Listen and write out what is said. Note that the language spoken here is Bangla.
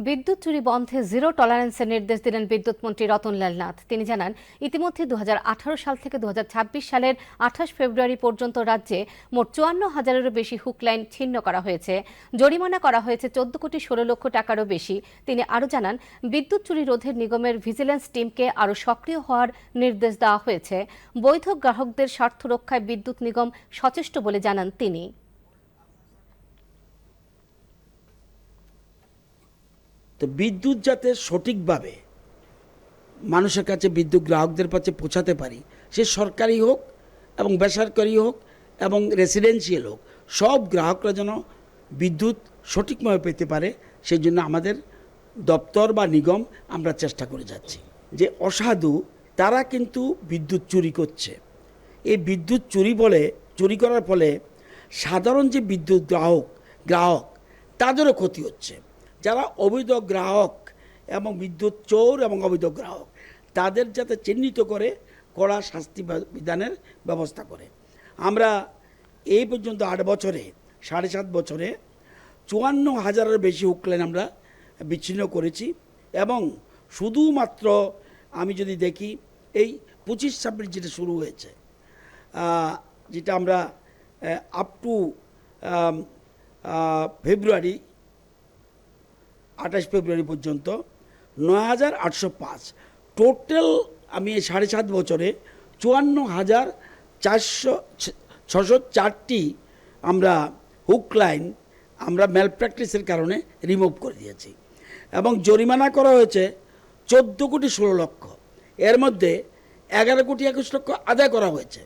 বিদ্যুৎ চুরি বন্ধে জিরো টলারেন্সের নির্দেশ দিলেন বিদ্যুৎ মন্ত্রী রতনলাল নাথ। তিনি জানান, ইতিমধ্যে 2018 সাল থেকে 2026 সালের 28 ফেব্রুয়ারি পর্যন্ত রাজ্যে মোট 54,000-এরও বেশি হুক লাইন ছিন্ন করা হয়েছে। জরিমানা করা হয়েছে 14 কোটি 16 লক্ষ টাকারও বেশি। তিনি আরও জানান, বিদ্যুৎ চুরি রোধের নিগমের ভিজিলেন্স টিমকে আরও সক্রিয় হওয়ার নির্দেশ দেওয়া হয়েছে। বৈধ গ্রাহকদের স্বার্থ রক্ষায় বিদ্যুৎ নিগম সচেষ্ট বলে জানান তিনি। তো বিদ্যুৎ যাতে সঠিকভাবে মানুষের কাছে বিদ্যুৎ গ্রাহকদের কাছে পৌঁছাতে পারি, সে সরকারি হোক এবং বেসরকারি হোক এবং রেসিডেন্সিয়াল হোক, সব গ্রাহকরা যেন বিদ্যুৎ সঠিকভাবে পেতে পারে, সেই জন্য আমাদের দপ্তর বা নিগম আমরা চেষ্টা করে যাচ্ছি। যে অসাধু তারা কিন্তু বিদ্যুৎ চুরি করছে, এই বিদ্যুৎ চুরি করার ফলে সাধারণ যে বিদ্যুৎ গ্রাহক তাদেরও ক্ষতি হচ্ছে। যারা অবৈধ গ্রাহক এবং বিদ্যুৎ চোর এবং অবৈধ গ্রাহক তাদের যাতে চিহ্নিত করে কড়া শাস্তি বিধানের ব্যবস্থা করে। আমরা এই পর্যন্ত 8 বছরে 7.5 বছরে 54,000-এর বেশি হুক লাইন আমরা বিচ্ছিন্ন করেছি। এবং শুধুমাত্র আমি যদি দেখি এই 25-26 যেটা শুরু হয়েছে, যেটা আমরা আপ টু ফেব্রুয়ারি 28 ফেব্রুয়ারি পর্যন্ত 9,805 টোটাল। আমি এই 7.5 বছরে 54,604টি আমরা হুক লাইন আমরা ম্যালপ্র্যাকটিসের কারণে রিমুভ করে দিয়েছি এবং জরিমানা করা হয়েছে 14 কোটি 16 লক্ষ। এর মধ্যে 11 কোটি 21 লক্ষ আদায় করা হয়েছে।